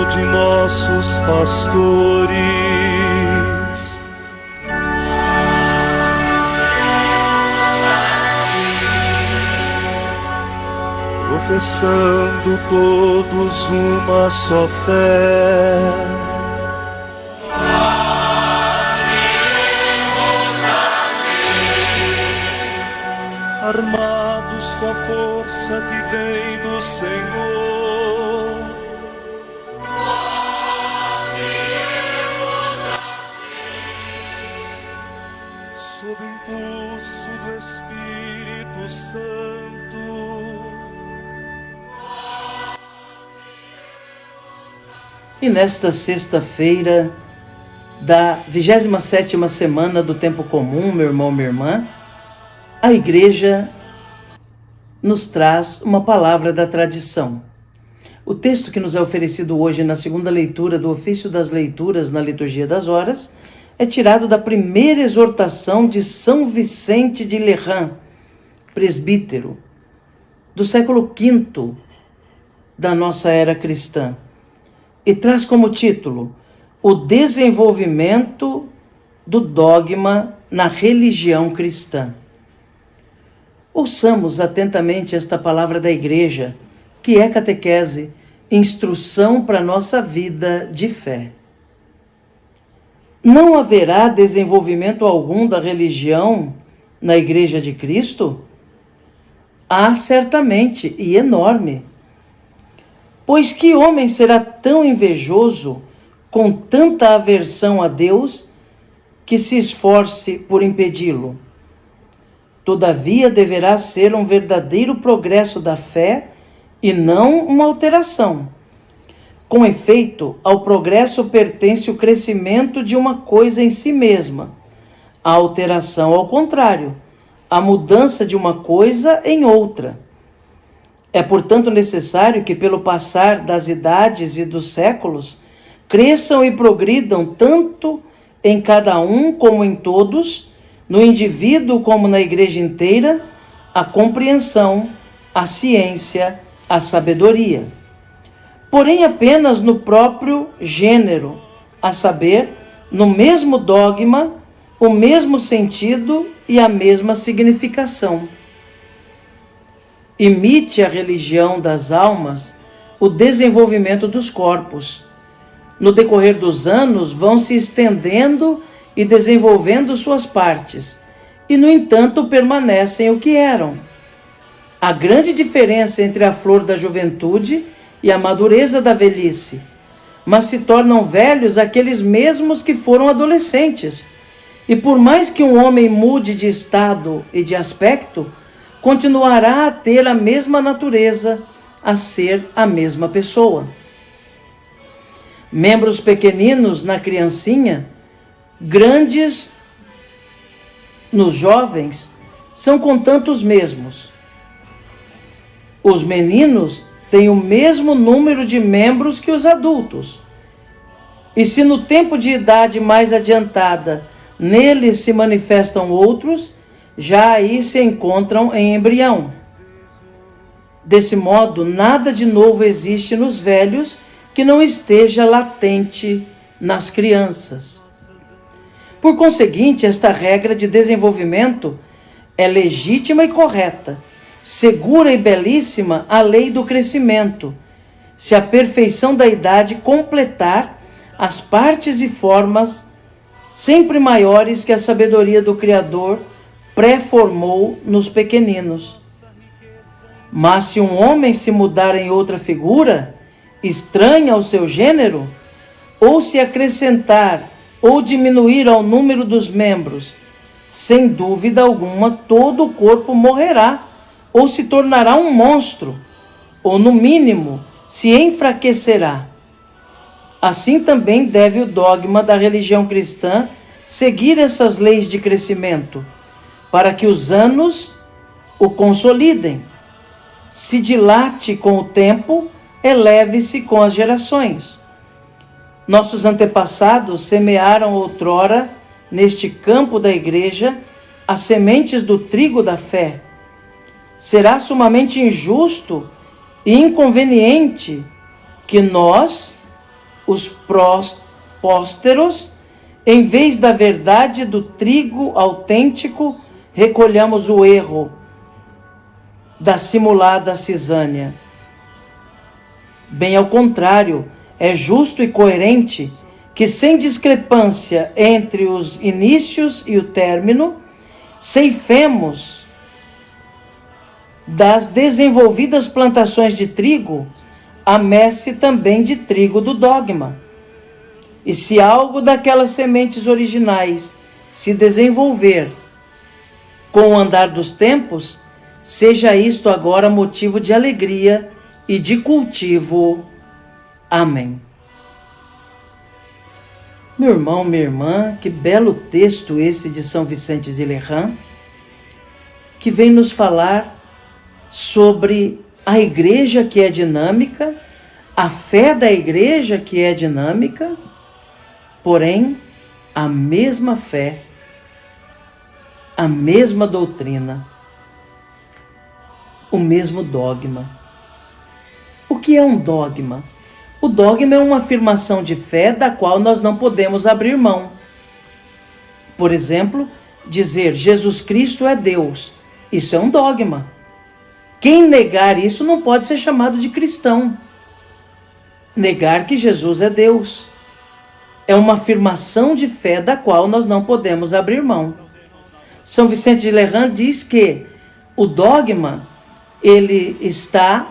de nossos pastores. Professando todos uma só fé, armados com a força que vem do Senhor, nós iremos a ti, sob o impulso do Espírito Santo. E nesta sexta-feira da 27ª semana do Tempo Comum, meu irmão, minha irmã, a Igreja nos traz uma palavra da tradição. O texto que nos é oferecido hoje na segunda leitura do Ofício das Leituras na Liturgia das Horas é tirado da primeira exortação de São Vicente de Lerins, presbítero, do século V da nossa era cristã, e traz como título o desenvolvimento do dogma na religião cristã. Ouçamos atentamente esta palavra da Igreja, que é catequese, instrução para a nossa vida de fé. Não haverá desenvolvimento algum da religião na Igreja de Cristo? Há certamente, e enorme. Pois que homem será tão invejoso, com tanta aversão a Deus, que se esforce por impedi-lo? Todavia, deverá ser um verdadeiro progresso da fé e não uma alteração. Com efeito, ao progresso pertence o crescimento de uma coisa em si mesma. A alteração, ao contrário, a mudança de uma coisa em outra. É, portanto, necessário que, pelo passar das idades e dos séculos, cresçam e progridam tanto em cada um como em todos, no indivíduo como na Igreja inteira, a compreensão, a ciência, a sabedoria. Porém, apenas no próprio gênero, a saber, no mesmo dogma, o mesmo sentido e a mesma significação. Imite a religião das almas o desenvolvimento dos corpos. No decorrer dos anos, vão se estendendo e desenvolvendo suas partes, e, no entanto, permanecem o que eram. A grande diferença entre a flor da juventude e a madureza da velhice, mas se tornam velhos aqueles mesmos que foram adolescentes, e por mais que um homem mude de estado e de aspecto, continuará a ter a mesma natureza, a ser a mesma pessoa. Membros pequeninos na criancinha, grandes nos jovens, são contanto os mesmos. Os meninos têm o mesmo número de membros que os adultos. E se no tempo de idade mais adiantada neles se manifestam outros, já aí se encontram em embrião. Desse modo, nada de novo existe nos velhos que não esteja latente nas crianças. Por conseguinte, esta regra de desenvolvimento é legítima e correta, segura e belíssima a lei do crescimento, se a perfeição da idade completar as partes e formas sempre maiores que a sabedoria do Criador pré-formou nos pequeninos. Mas se um homem se mudar em outra figura, estranha ao seu gênero, ou se acrescentar ou diminuir ao número dos membros, sem dúvida alguma todo o corpo morrerá, ou se tornará um monstro, ou no mínimo se enfraquecerá. Assim também deve o dogma da religião cristã seguir essas leis de crescimento, para que os anos o consolidem, se dilate com o tempo, eleve-se com as gerações. Nossos antepassados semearam outrora, neste campo da Igreja, as sementes do trigo da fé. Será sumamente injusto e inconveniente que nós, os pósteros, em vez da verdade do trigo autêntico, recolhamos o erro da simulada cisânia. Bem ao contrário, é justo e coerente que, sem discrepância entre os inícios e o término, ceifemos das desenvolvidas plantações de trigo a messe também de trigo do dogma. E se algo daquelas sementes originais se desenvolver com o andar dos tempos, seja isto agora motivo de alegria e de cultivo. Amém. Meu irmão, minha irmã, que belo texto esse de São Vicente de Lerran, que vem nos falar sobre a igreja que é dinâmica, a fé da igreja que é dinâmica, porém, a mesma fé, a mesma doutrina, o mesmo dogma. O que é um dogma? O dogma é uma afirmação de fé da qual nós não podemos abrir mão. Por exemplo, dizer Jesus Cristo é Deus. Isso é um dogma. Quem negar isso não pode ser chamado de cristão. Negar que Jesus é Deus é uma afirmação de fé da qual nós não podemos abrir mão. São Vicente de Lerran diz que o dogma, ele está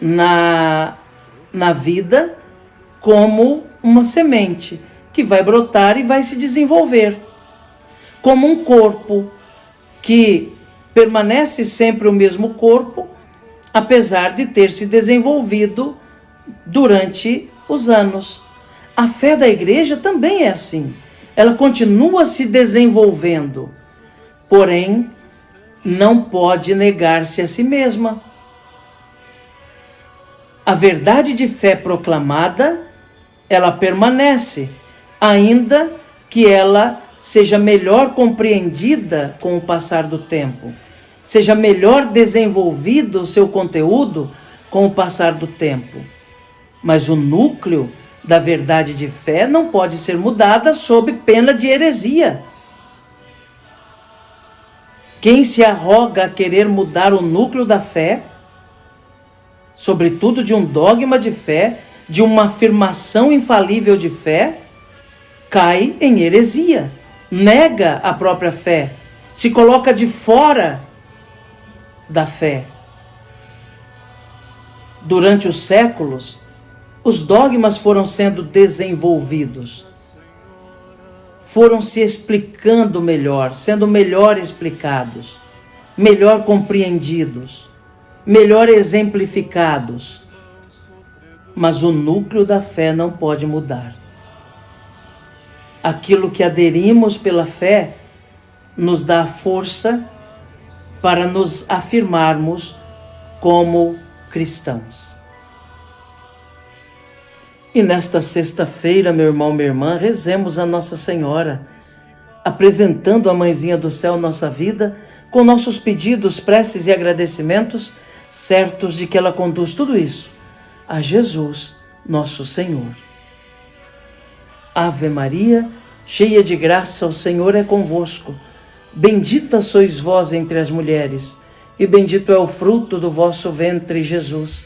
na vida como uma semente que vai brotar e vai se desenvolver, como um corpo que permanece sempre o mesmo corpo, apesar de ter se desenvolvido durante os anos. A fé da igreja também é assim. Ela continua se desenvolvendo, porém não pode negar-se a si mesma. A verdade de fé proclamada, ela permanece, ainda que ela seja melhor compreendida com o passar do tempo, seja melhor desenvolvido o seu conteúdo com o passar do tempo. Mas o núcleo da verdade de fé não pode ser mudada sob pena de heresia. Quem se arroga a querer mudar o núcleo da fé, sobretudo de um dogma de fé, de uma afirmação infalível de fé, cai em heresia, nega a própria fé, se coloca de fora da fé. Durante os séculos, os dogmas foram sendo desenvolvidos, foram se explicando melhor, sendo melhor explicados, melhor compreendidos, melhor exemplificados. Mas o núcleo da fé não pode mudar. Aquilo que aderimos pela fé nos dá força para nos afirmarmos como cristãos. E nesta sexta-feira, meu irmão, minha irmã, rezemos a Nossa Senhora, apresentando a Mãezinha do Céu nossa vida, com nossos pedidos, preces e agradecimentos, certos de que ela conduz tudo isso a Jesus, nosso Senhor. Ave Maria, cheia de graça, o Senhor é convosco. Bendita sois vós entre as mulheres, e bendito é o fruto do vosso ventre, Jesus.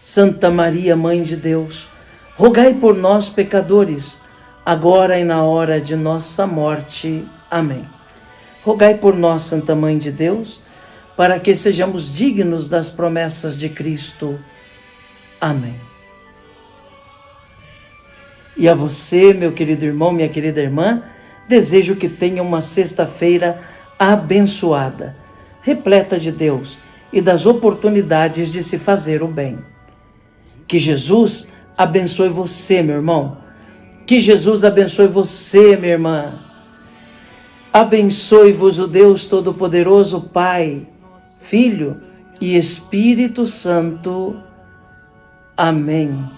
Santa Maria, Mãe de Deus, rogai por nós, pecadores, agora e na hora de nossa morte. Amém. Rogai por nós, Santa Mãe de Deus, para que sejamos dignos das promessas de Cristo. Amém. E a você, meu querido irmão, minha querida irmã, desejo que tenha uma sexta-feira abençoada, repleta de Deus e das oportunidades de se fazer o bem. Que Jesus abençoe você, meu irmão. Que Jesus abençoe você, minha irmã. Abençoe-vos o Deus Todo-Poderoso, Pai, Filho e Espírito Santo. Amém.